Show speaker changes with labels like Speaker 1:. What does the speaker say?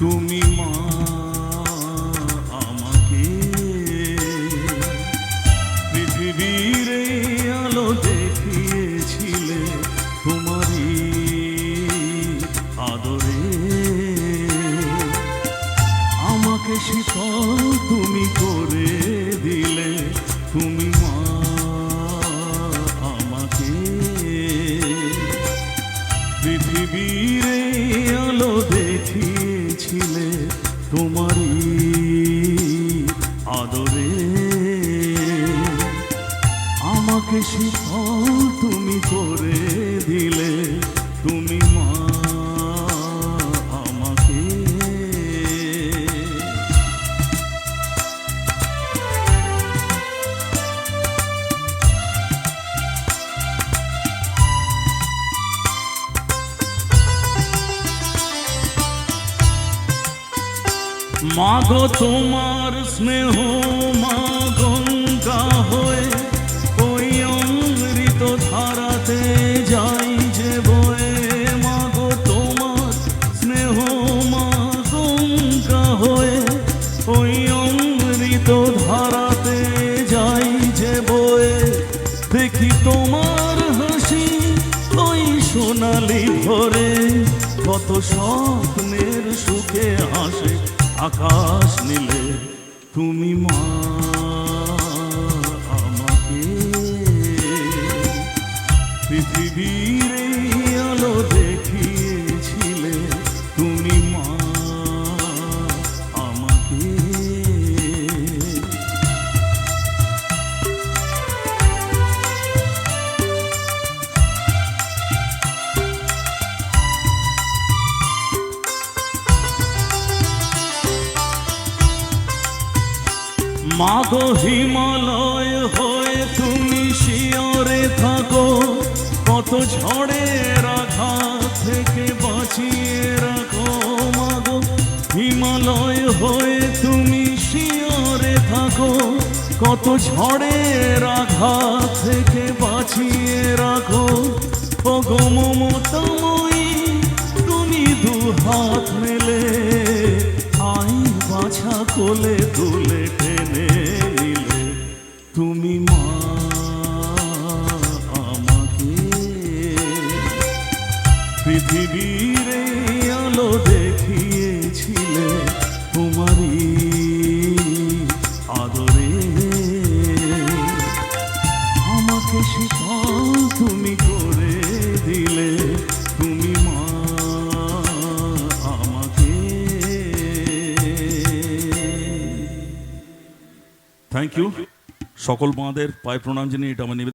Speaker 1: তুমি মা আমাকে পৃথিবীর আলো দেখিয়েছিলে তোমারই আদরে, আমাকে শীতল তুমি করে দিলে। তুমি মা আমাকে পৃথিবীর আলো দেখিয়েছিলে তোমারই আদরে, আমাকে শীতল তুমি করে দিলে। তুমি মা আমাকে। মাগো তোমার স্নেহ মা গঙ্গা হয়ে ওই অমৃত ধারাতে যাই যে বয়ে। মাগো তোমার স্নেহ মা গঙ্গা হয়ে ওই অমৃত ধারাতে যাই যে বয়ে। দেখি তোমার হাসি ওই সোনালি ভরে, কত স্বপ্নের সুখে হাসে আকাশ নীলে। তুমি মা আমাকে পৃথিবীর আলো দেখিয়েছিলে। তুমি মা আমাকে। মাগো হিমালয় হয়ে তুমি শিয়রে থাকো, কত ঝড়ের আঘাত থেকে বাঁচিয়ে রাখো। মাগো হিমালয় হয়ে তুমি শিয়রে থাকো, কত ঝড়ের আঘাত থেকে বাঁচিয়ে রাখো। ওগো মমতাময়ী তুমি দু হাত মেলে আই বাছা কোলে তুলে টেনে নিলে। তুমি মা আমাকে পৃথিবীর আলো দেখিয়েছিলে তোমারই আদরে, আমাকে শীতল তুমি করে দিলে। তুমি মা আমাকে। Thank you. সকল মাদের পায়ে প্রণাম জানিয়ে এটা আমার নিবেদন।